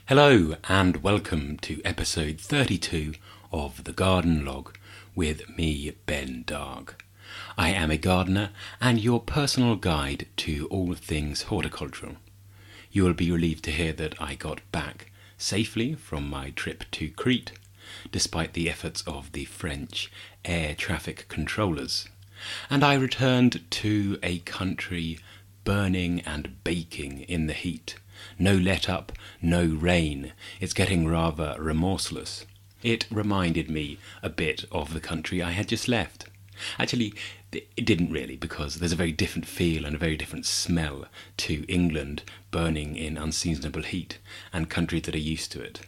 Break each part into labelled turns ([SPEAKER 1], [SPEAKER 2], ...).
[SPEAKER 1] Hello and welcome to episode 32 of The Garden Log with me, Ben Darg. I am a gardener and your personal guide to all things horticultural. You will be relieved to hear that I got back safely from my trip to Crete, despite the efforts of the French air traffic controllers, and I returned to a country burning and baking in the heat. No let up, no rain. It's getting rather remorseless. It reminded me a bit of the country I had just left. Actually, it didn't really, because there's a very different feel and a very different smell to England burning in unseasonable heat and countries that are used to it.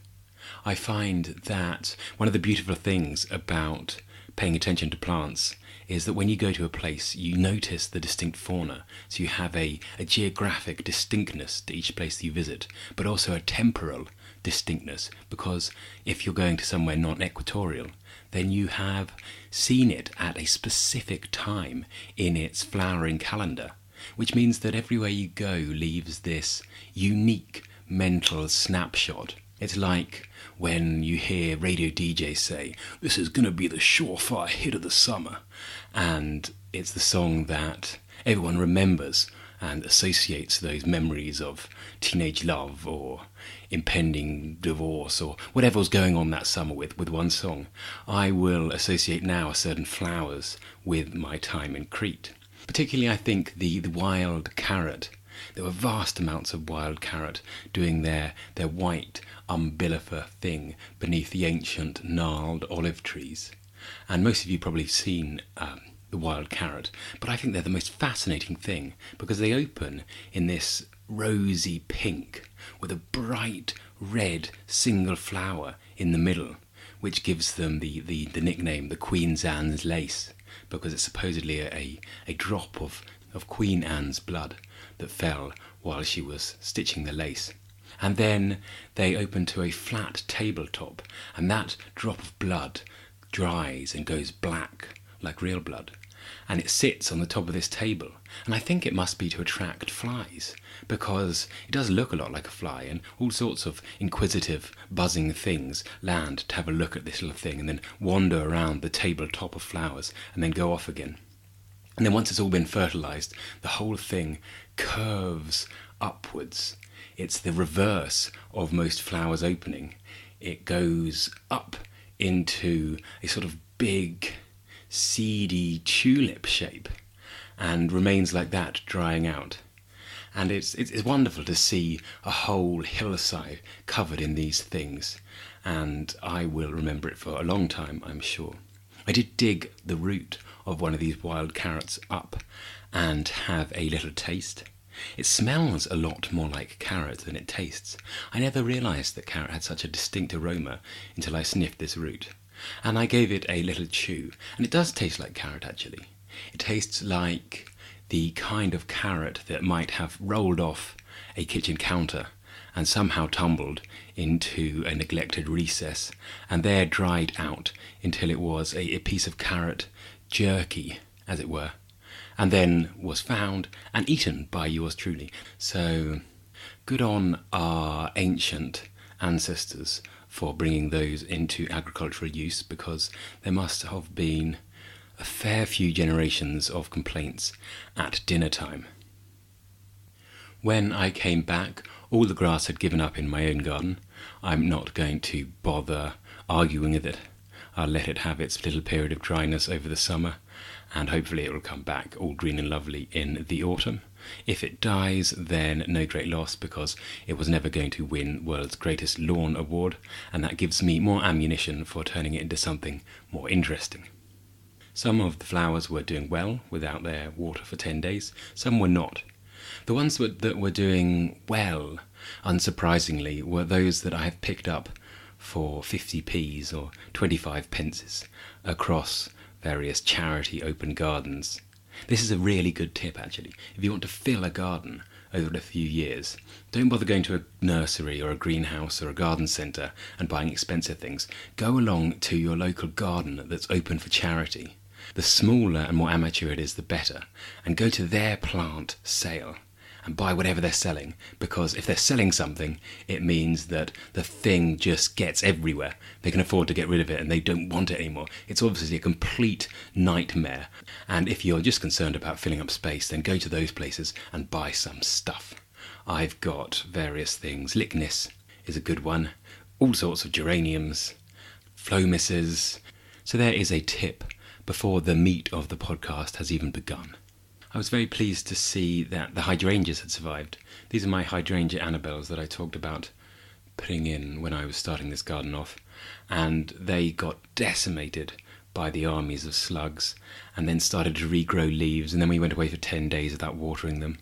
[SPEAKER 1] I find that one of the beautiful things about paying attention to plants is that when you go to a place, you notice the distinct fauna. So you have a geographic distinctness to each place that you visit, but also a temporal distinctness, because if you're going to somewhere non-equatorial, then you have seen it at a specific time in its flowering calendar, which means that everywhere you go leaves this unique mental snapshot. It's like when you hear radio DJs say, "This is going to be the surefire hit of the summer," and it's the song that everyone remembers and associates those memories of teenage love or impending divorce or whatever was going on that summer with one song. I will associate now certain flowers with my time in Crete. Particularly, I think, the wild carrot. There were vast amounts of wild carrot doing their white umbilifer thing beneath the ancient gnarled olive trees. And most of you probably have seen the wild carrot, but I think they're the most fascinating thing because they open in this rosy pink with a bright red single flower in the middle, which gives them the nickname the Queen Anne's lace, because it's supposedly a drop of Queen Anne's blood that fell while she was stitching the lace. And then they open to a flat tabletop, and that drop of blood dries and goes black like real blood, and it sits on the top of this table. And I think it must be to attract flies, because it does look a lot like a fly, and all sorts of inquisitive buzzing things land to have a look at this little thing and then wander around the tabletop of flowers and then go off again. And then once it's all been fertilised, the whole thing curves upwards. It's the reverse of most flowers opening. It goes up into a sort of big, seedy tulip shape and remains like that, drying out. And it's wonderful to see a whole hillside covered in these things, and I will remember it for a long time, I'm sure. I did dig the root of one of these wild carrots up and have a little taste. It smells a lot more like carrot than it tastes. I never realised that carrot had such a distinct aroma until I sniffed this root. And I gave it a little chew, and it does taste like carrot actually. It tastes like the kind of carrot that might have rolled off a kitchen counter and somehow tumbled into a neglected recess, and there dried out until it was a piece of carrot jerky, as it were, and then was found and eaten by yours truly. So good on our ancient ancestors for bringing those into agricultural use, because there must have been a fair few generations of complaints at dinner time. When I came back, all the grass had given up in my own garden. I'm not going to bother arguing with it. I'll let it have its little period of dryness over the summer, and hopefully it will come back all green and lovely in the autumn. If it dies, then no great loss, because it was never going to win World's Greatest Lawn Award, and that gives me more ammunition for turning it into something more interesting. Some of the flowers were doing well without their water for 10 days, some were not. The ones that were doing well, unsurprisingly, were those that I have picked up for 50p's or 25 pences across various charity open gardens. This is a really good tip actually. If you want to fill a garden over a few years, don't bother going to a nursery or a greenhouse or a garden centre and buying expensive things. Go along to your local garden that's open for charity. The smaller and more amateur it is, the better, and go to their plant sale and buy whatever they're selling, because if they're selling something, it means that the thing just gets everywhere. They can afford to get rid of it and they don't want it anymore. It's obviously a complete nightmare. And if you're just concerned about filling up space, then go to those places and buy some stuff. I've got various things. Lychnis is a good one. All sorts of geraniums, phlomises. So there is a tip before the meat of the podcast has even begun. I was very pleased to see that the hydrangeas had survived. These are my hydrangea Annabelles that I talked about putting in when I was starting this garden off, and they got decimated by the armies of slugs and then started to regrow leaves, and then we went away for 10 days without watering them.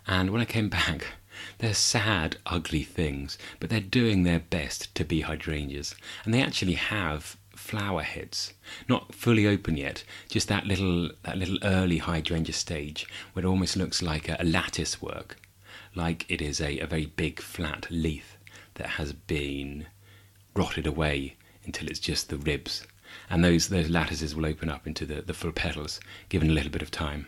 [SPEAKER 1] And when I came back, they're sad, ugly things, but they're doing their best to be hydrangeas, and they actually have flower heads, not fully open yet, just that little early hydrangea stage where it almost looks like a lattice work, like it is a very big flat leaf that has been rotted away until it's just the ribs, and those lattices will open up into the full petals given a little bit of time.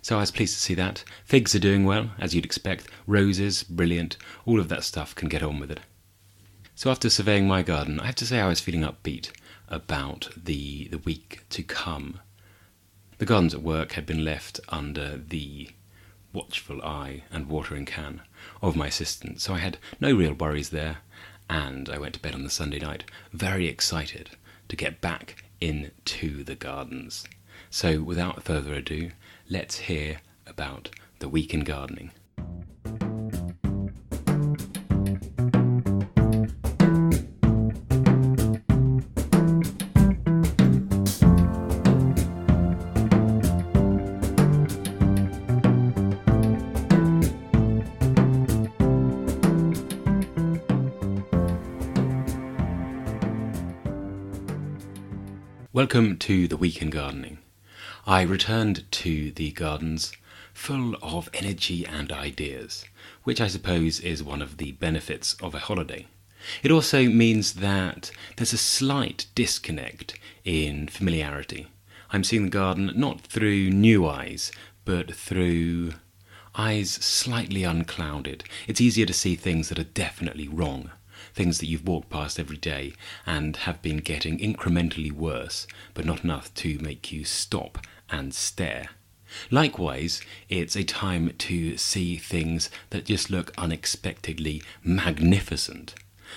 [SPEAKER 1] So I was pleased to see that. Figs are doing well, as you'd expect. Roses, brilliant. All of that stuff can get on with it. So after surveying my garden, I have to say I was feeling upbeat about the week to come. The gardens at work had been left under the watchful eye and watering can of my assistant, so I had no real worries there, and I went to bed on the Sunday night very excited to get back into the gardens. So without further ado, let's hear about the week in gardening. Welcome to the week in gardening. I returned to the gardens full of energy and ideas, which I suppose is one of the benefits of a holiday. It also means that there's a slight disconnect in familiarity. I'm seeing the garden not through new eyes, but through eyes slightly unclouded. It's easier to see things that are definitely wrong, things that you've walked past every day and have been getting incrementally worse, but not enough to make you stop and stare. Likewise, it's a time to see things that just look unexpectedly magnificent.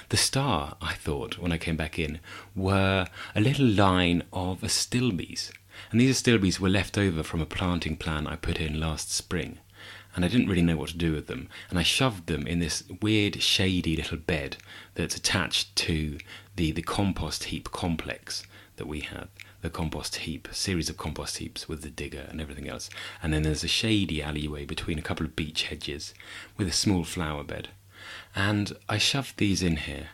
[SPEAKER 1] The star, I thought, when I came back in, were a little line of astilbes, and these astilbes were left over from a planting plan I put in last spring, and I didn't really know what to do with them, and I shoved them in this weird shady little bed that's attached to the compost heap complex that we have. The compost heap, series of compost heaps with the digger and everything else, and then there's a shady alleyway between a couple of beech hedges with a small flower bed. And I shoved these in here,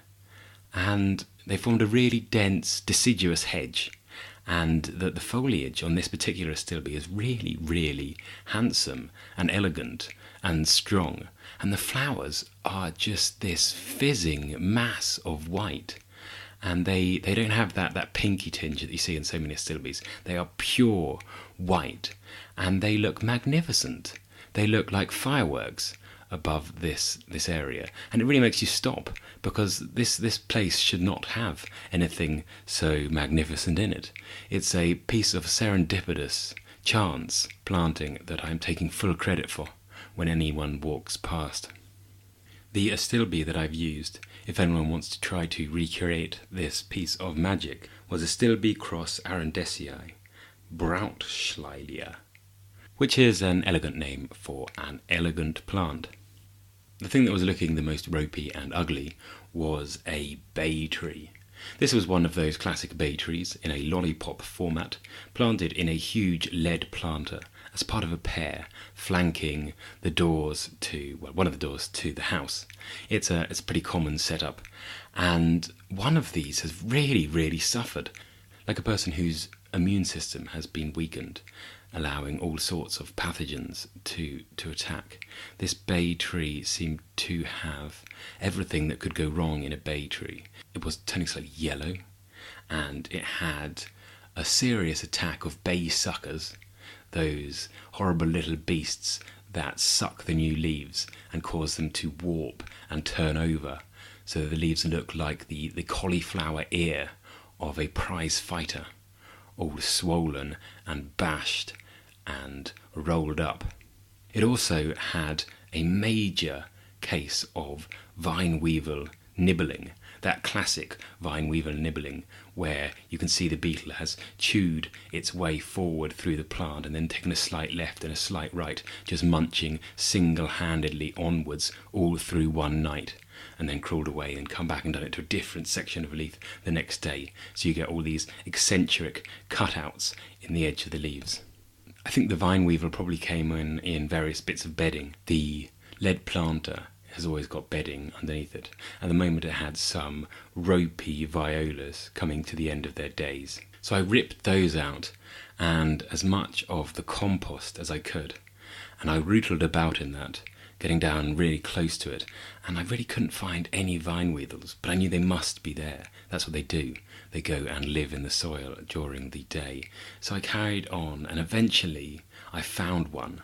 [SPEAKER 1] and they formed a really dense, deciduous hedge, and the foliage on this particular astilbe is really, really handsome and elegant and strong, and the flowers are just this fizzing mass of white. And they don't have that pinky tinge that you see in so many astilbes. They are pure white, and they look magnificent. They look like fireworks above this area, and it really makes you stop, because this place should not have anything so magnificent in it. It's a piece of serendipitous chance planting that I'm taking full credit for when anyone walks past. The astilbe that I've used, if anyone wants to try to recreate this piece of magic, was Astilbe cross Arundesii Brautschleilia, which is an elegant name for an elegant plant. The thing that was looking the most ropey and ugly was a bay tree. This was one of those classic bay trees in a lollipop format, planted in a huge lead planter as part of a pair flanking the doors to, well, one of the doors to the house. It's a pretty common setup, and one of these has really, really suffered, like a person whose immune system has been weakened, allowing all sorts of pathogens to attack. This bay tree seemed to have everything that could go wrong in a bay tree. It was turning slightly yellow, and it had a serious attack of bay suckers, those horrible little beasts that suck the new leaves and cause them to warp and turn over, so the leaves look like the cauliflower ear of a prize fighter, all swollen and bashed and rolled up. It also had a major case of vine weevil nibbling, that classic vine weevil nibbling where you can see the beetle has chewed its way forward through the plant and then taken a slight left and a slight right, just munching single-handedly onwards all through one night, and then crawled away and come back and done it to a different section of a leaf the next day. So you get all these eccentric cutouts in the edge of the leaves. I think the vine weevil probably came in various bits of bedding. The lead planter has always got bedding underneath it. At the moment it had some ropey violas coming to the end of their days. So I ripped those out and as much of the compost as I could, and I rootled about in that, getting down really close to it, and I really couldn't find any vine weevils, but I knew they must be there. That's what they do. They go and live in the soil during the day. So I carried on, and eventually I found one,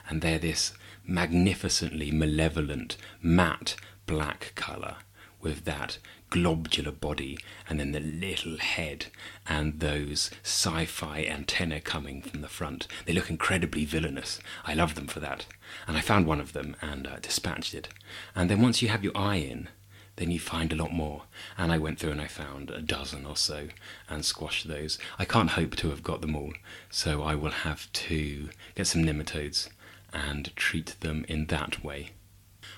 [SPEAKER 1] and they're this magnificently malevolent matte black colour with that globular body and then the little head and those sci-fi antennae coming from the front. They look incredibly villainous. I love them for that. And I found one of them and dispatched it. And then once you have your eye in, then you find a lot more. And I went through and I found a dozen or so and squashed those. I can't hope to have got them all, so I will have to get some nematodes and treat them in that way.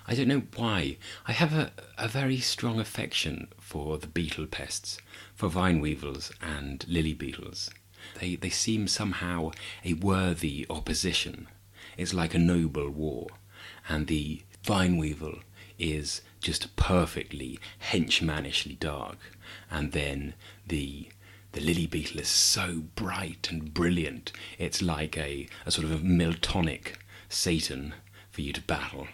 [SPEAKER 1] I don't know why. I have a very strong affection for the beetle pests, for vine weevils and lily beetles. They seem somehow a worthy opposition. It's like a noble war, and the vine weevil is just perfectly henchmanishly dark, and then the lily beetle is so bright and brilliant. It's like a sort of a Miltonic Satan for you to battle.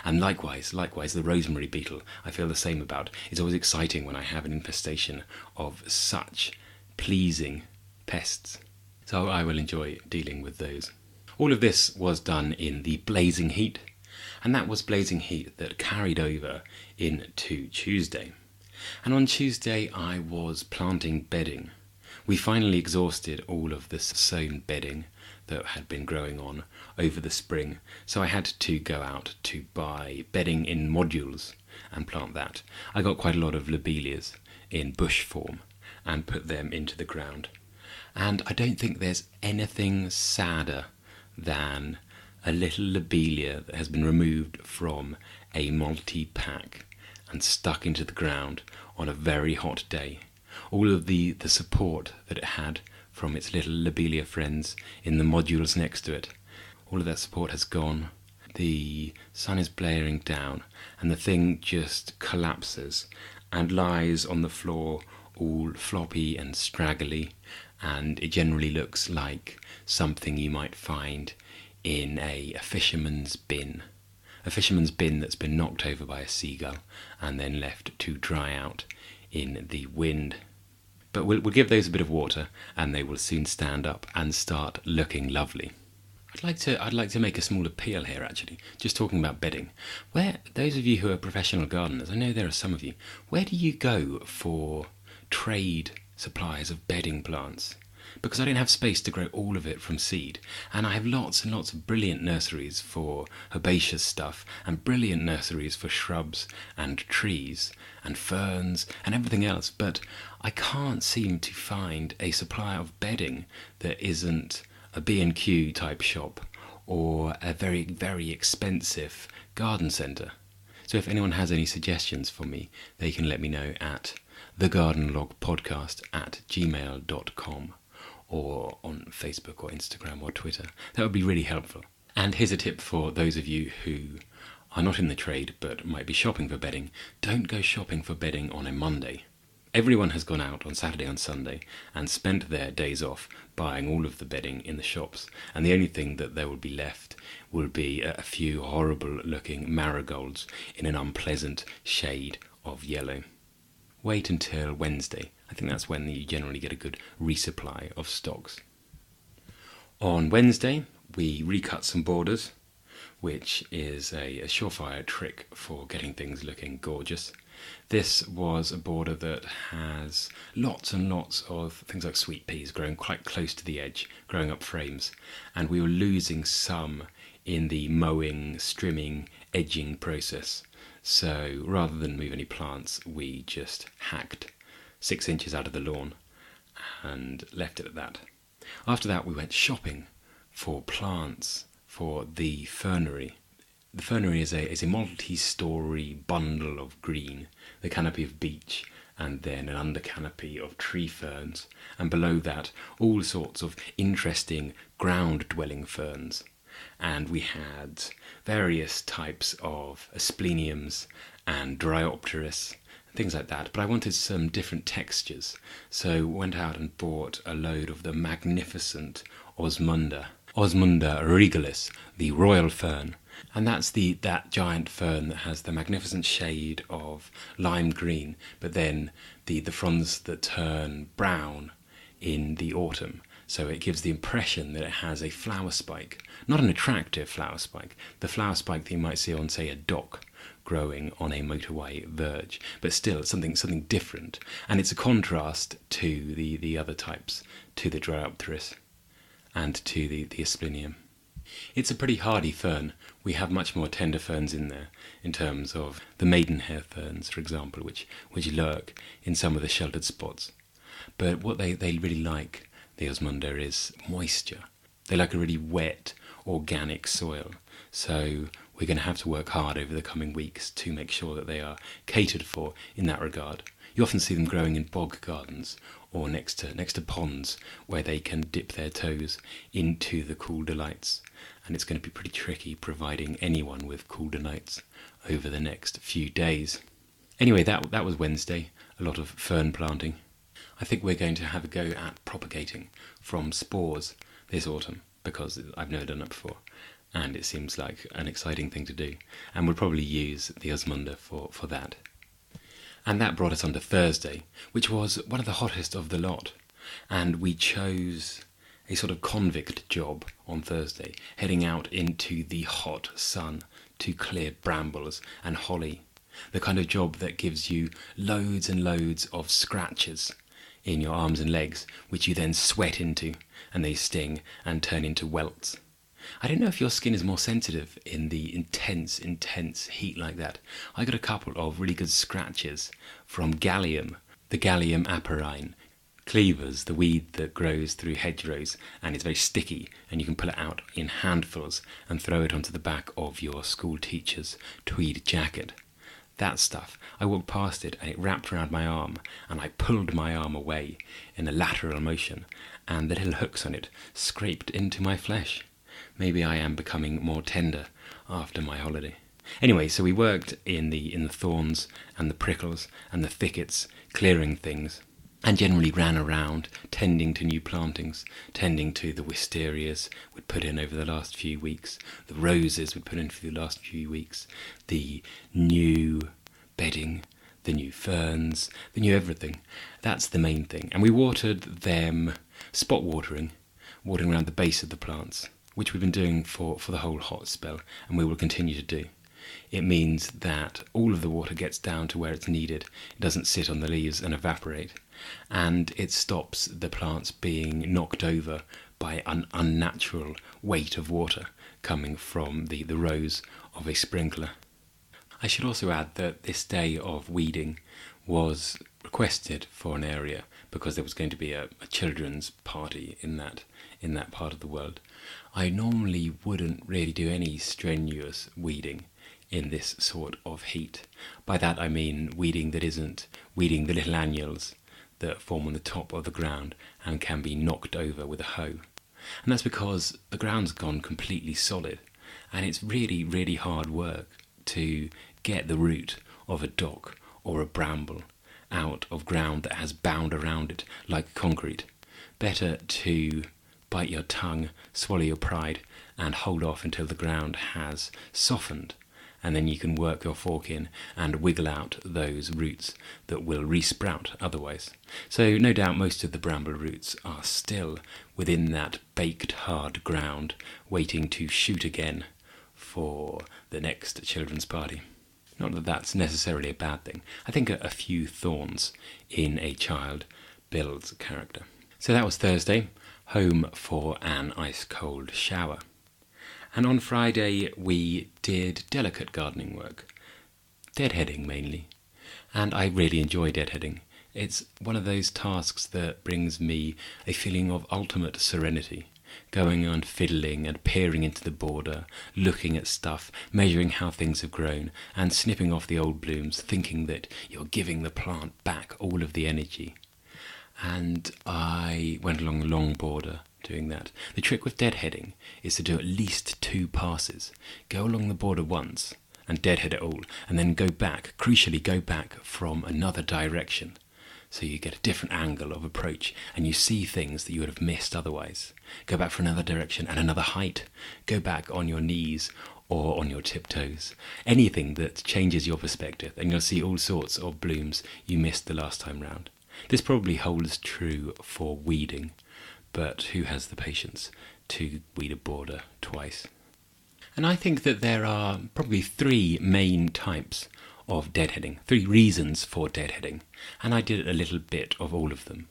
[SPEAKER 1] And likewise, the rosemary beetle, I feel the same about. It's always exciting when I have an infestation of such pleasing pests. So I will enjoy dealing with those. All of this was done in the blazing heat, and that was blazing heat that carried over into Tuesday. And on Tuesday I was planting bedding. We finally exhausted all of the sown bedding that had been growing on over the spring, so I had to go out to buy bedding in modules and plant that. I got quite a lot of lobelias in bush form and put them into the ground. And I don't think there's anything sadder than a little lobelia that has been removed from a multi-pack and stuck into the ground on a very hot day. All of the support that it had from its little lobelia friends in the modules next to it, all of that support has gone. The sun is blaring down and the thing just collapses and lies on the floor all floppy and straggly, and it generally looks like something you might find in a fisherman's bin. A fisherman's bin that's been knocked over by a seagull and then left to dry out in the wind. But we'll give those a bit of water and they will soon stand up and start looking lovely. I'd like to make a small appeal here, actually, just talking about bedding. Where, those of you who are professional gardeners, I know there are some of you, where do you go for trade supplies of bedding plants? Because I don't have space to grow all of it from seed, and I have lots and lots of brilliant nurseries for herbaceous stuff, and brilliant nurseries for shrubs and trees and ferns and everything else, but I can't seem to find a supply of bedding that isn't a B&Q type shop or a very, very expensive garden centre. So if anyone has any suggestions for me, they can let me know at thegardenlogpodcast@gmail.com or on Facebook or Instagram or Twitter. That would be really helpful. And here's a tip for those of you who are not in the trade but might be shopping for bedding. Don't go shopping for bedding on a Monday. Everyone has gone out on Saturday and Sunday and spent their days off buying all of the bedding in the shops, and the only thing that there will be left will be a few horrible-looking marigolds in an unpleasant shade of yellow. Wait until Wednesday. I think that's when you generally get a good resupply of stocks. On Wednesday, we recut some borders. which is a surefire trick for getting things looking gorgeous. This was a border that has lots and lots of things like sweet peas growing quite close to the edge, growing up frames, and we were losing some in the mowing, strimming, edging process. So rather than move any plants, we just hacked 6 inches out of the lawn and left it at that. After that, we went shopping for plants for the fernery. The fernery is a multi-storey bundle of green, the canopy of beech, and then an under canopy of tree ferns, and below that all sorts of interesting ground-dwelling ferns. And we had various types of aspleniums and dryopteris, things like that, but I wanted some different textures, so went out and bought a load of the magnificent Osmunda regalis, the royal fern. And that's that giant fern that has the magnificent shade of lime green, but then the fronds that turn brown in the autumn. So it gives the impression that it has a flower spike, not an attractive flower spike, the flower spike that you might see on, say, a dock growing on a motorway verge, but still something different. And it's a contrast to the other types, to the Dryopteris and to the Asplenium. It's a pretty hardy fern. We have much more tender ferns in there, in terms of the maidenhair ferns, for example, which lurk in some of the sheltered spots. But what they really like, the Osmunda, is moisture. They like a really wet, organic soil. So we're going to have to work hard over the coming weeks to make sure that they are catered for in that regard. You often see them growing in bog gardens or next to ponds where they can dip their toes into the cool delights. And it's going to be pretty tricky providing anyone with cool delights over the next few days. Anyway, that was Wednesday, a lot of fern planting. I think we're going to have a go at propagating from spores this autumn, because I've never done it before, and it seems like an exciting thing to do, and we'll probably use the Osmunda for that. And that brought us on to Thursday, which was one of the hottest of the lot, and we chose a sort of convict job on Thursday, heading out into the hot sun to clear brambles and holly, the kind of job that gives you loads and loads of scratches in your arms and legs, which you then sweat into, and they sting and turn into welts. I don't know if your skin is more sensitive in the intense heat like that. I got a couple of really good scratches from Gallium, the Gallium aperine, cleavers, the weed that grows through hedgerows, and it's very sticky, and you can pull it out in handfuls and throw it onto the back of your school teacher's tweed jacket. That stuff, I walked past it and it wrapped around my arm, and I pulled my arm away in a lateral motion, and the little hooks on it scraped into my flesh. Maybe I am becoming more tender after my holiday. Anyway, so we worked in the thorns and the prickles and the thickets, clearing things, and generally ran around, tending to new plantings, tending to the wisterias we'd put in over the last few weeks, the roses we'd put in for the last few weeks, the new bedding, the new ferns, the new everything. That's the main thing. And we watered them, spot watering around the base of the plants, which we've been doing for the whole hot spell, and we will continue to do. It means that all of the water gets down to where it's needed. It doesn't sit on the leaves and evaporate. And it stops the plants being knocked over by an unnatural weight of water coming from the rows of a sprinkler. I should also add that this day of weeding was requested for an area because there was going to be a children's party in that part of the world. I normally wouldn't really do any strenuous weeding in this sort of heat. By that I mean weeding that isn't weeding the little annuals that form on the top of the ground and can be knocked over with a hoe. And that's because the ground's gone completely solid, and it's really, really hard work to get the root of a dock or a bramble out of ground that has bound around it like concrete. Better to bite your tongue, swallow your pride, and hold off until the ground has softened, and then you can work your fork in and wiggle out those roots that will resprout otherwise. So no doubt most of the bramble roots are still within that baked hard ground, waiting to shoot again for the next children's party. Not that that's necessarily a bad thing. I think a few thorns in a child builds character. So that was Thursday, home for an ice-cold shower. And on Friday we did delicate gardening work, deadheading mainly. And I really enjoy deadheading. It's one of those tasks that brings me a feeling of ultimate serenity. Going on fiddling and peering into the border, looking at stuff, measuring how things have grown, and snipping off the old blooms, thinking that you're giving the plant back all of the energy. And I went along a long border doing that. The trick with deadheading is to do at least 2 passes. Go along the border once and deadhead it all, and then go back, crucially go back from another direction. So you get a different angle of approach and you see things that you would have missed otherwise. Go back for another direction and another height. Go back on your knees or on your tiptoes. Anything that changes your perspective, and you'll see all sorts of blooms you missed the last time round. This probably holds true for weeding, but who has the patience to weed a border twice? And I think that there are probably 3 main types of deadheading, 3 reasons for deadheading, and I did a little bit of all of them.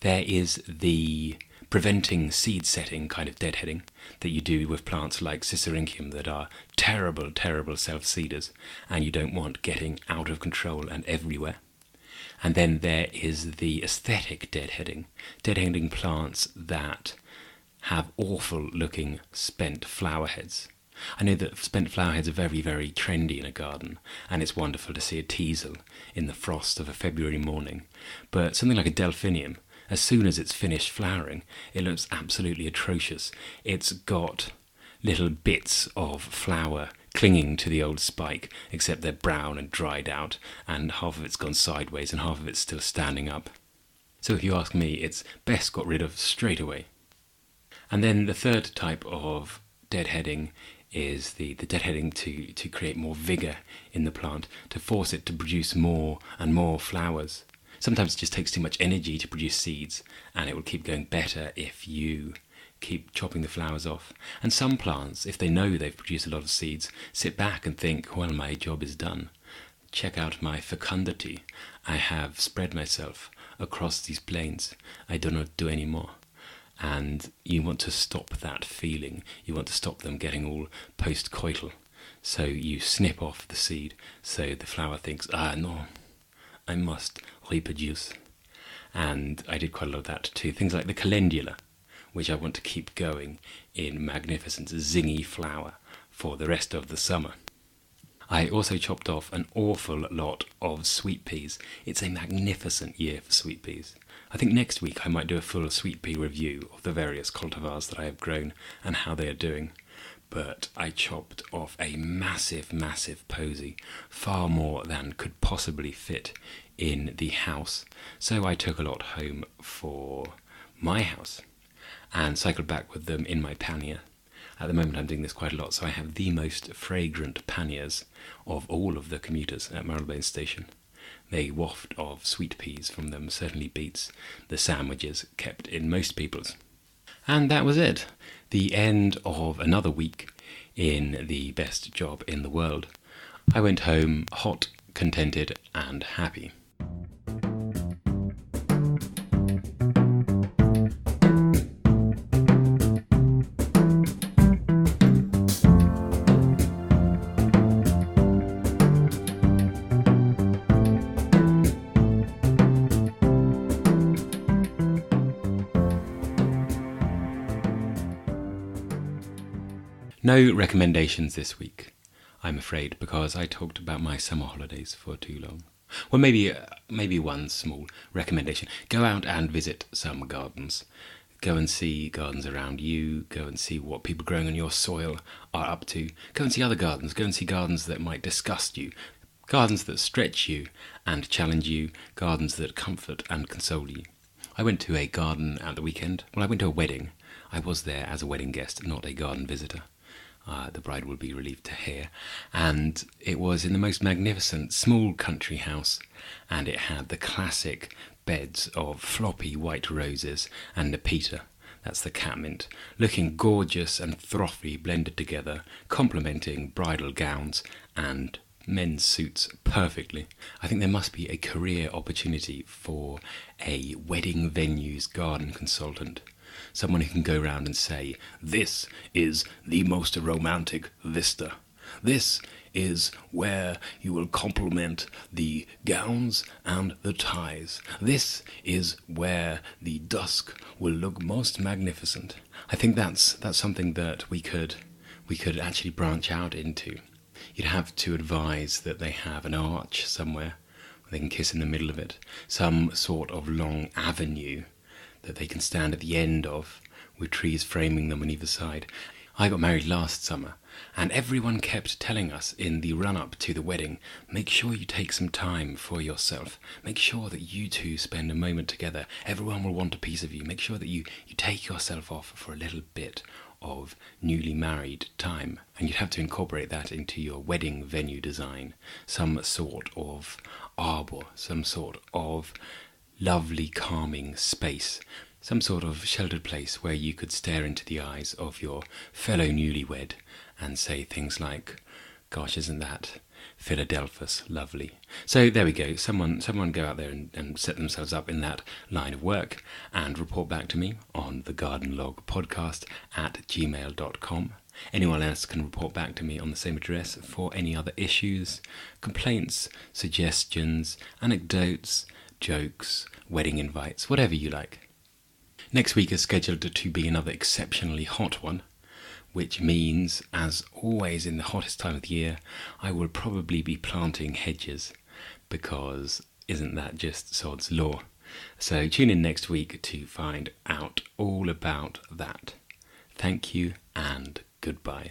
[SPEAKER 1] There is the preventing seed setting kind of deadheading that you do with plants like Cicericium that are terrible, terrible self-seeders and you don't want getting out of control and everywhere. And then there is the aesthetic deadheading plants that have awful looking spent flower heads. I know that spent flower heads are very, very trendy in a garden, and it's wonderful to see a teasel in the frost of a February morning. But something like a delphinium, as soon as it's finished flowering, it looks absolutely atrocious. It's got little bits of flower clinging to the old spike, except they're brown and dried out, and half of it's gone sideways and half of it's still standing up. So if you ask me, it's best got rid of straight away. And then the third type of deadheading is the deadheading to create more vigour in the plant, to force it to produce more and more flowers. Sometimes it just takes too much energy to produce seeds, and it will keep going better if you keep chopping the flowers off. And some plants, if they know they've produced a lot of seeds, sit back and think, well, my job is done. Check out my fecundity. I have spread myself across these plains. I do not do any more. And you want to stop that feeling. You want to stop them getting all post-coital. So you snip off the seed, so the flower thinks, no, I must reproduce. And I did quite a lot of that too. Things like the calendula, which I want to keep going in magnificent zingy flower for the rest of the summer. I also chopped off an awful lot of sweet peas. It's a magnificent year for sweet peas. I think next week I might do a full sweet pea review of the various cultivars that I have grown and how they are doing. But I chopped off a massive, massive posy, far more than could possibly fit in the house. So I took a lot home for my house and cycled back with them in my pannier. At the moment I'm doing this quite a lot, so I have the most fragrant panniers of all of the commuters at Marylebone Station. The waft of sweet peas from them certainly beats the sandwiches kept in most people's. And that was it. The end of another week in the best job in the world. I went home hot, contented and happy. No recommendations this week, I'm afraid, because I talked about my summer holidays for too long. Well, maybe one small recommendation. Go out and visit some gardens. Go and see gardens around you. Go and see what people growing on your soil are up to. Go and see other gardens. Go and see gardens that might disgust you. Gardens that stretch you and challenge you. Gardens that comfort and console you. I went to a garden at the weekend. Well, I went to a wedding. I was there as a wedding guest, not a garden visitor. The bride will be relieved to hear. And it was in the most magnificent small country house, and it had the classic beds of floppy white roses and nepeta That's the catmint, looking gorgeous and frothy blended together, complementing bridal gowns and men's suits perfectly. I think there must be a career opportunity for a wedding venue's garden consultant. Someone who can go around and say, this is the most romantic vista. This is where you will complement the gowns and the ties. This is where the dusk will look most magnificent. I think that's something that we could actually branch out into. You'd have to advise that they have an arch somewhere where they can kiss in the middle of it, some sort of long avenue that they can stand at the end of, with trees framing them on either side. I got married last summer, and everyone kept telling us in the run-up to the wedding, make sure you take some time for yourself. Make sure that you two spend a moment together. Everyone will want a piece of you. Make sure that you take yourself off for a little bit of newly married time. And you'd have to incorporate that into your wedding venue design. Some sort of arbour, some sort of lovely calming space. Some sort of sheltered place where you could stare into the eyes of your fellow newlywed and say things like, gosh, isn't that Philadelphus lovely? So there we go. Someone go out there and set themselves up in that line of work and report back to me on the Garden Log Podcast at gmail.com. Anyone else can report back to me on the same address for any other issues, complaints, suggestions, anecdotes, jokes, wedding invites, whatever you like. Next week is scheduled to be another exceptionally hot one, which means, as always in the hottest time of the year, I will probably be planting hedges, because isn't that just sod's law? So tune in next week to find out all about that. Thank you and goodbye.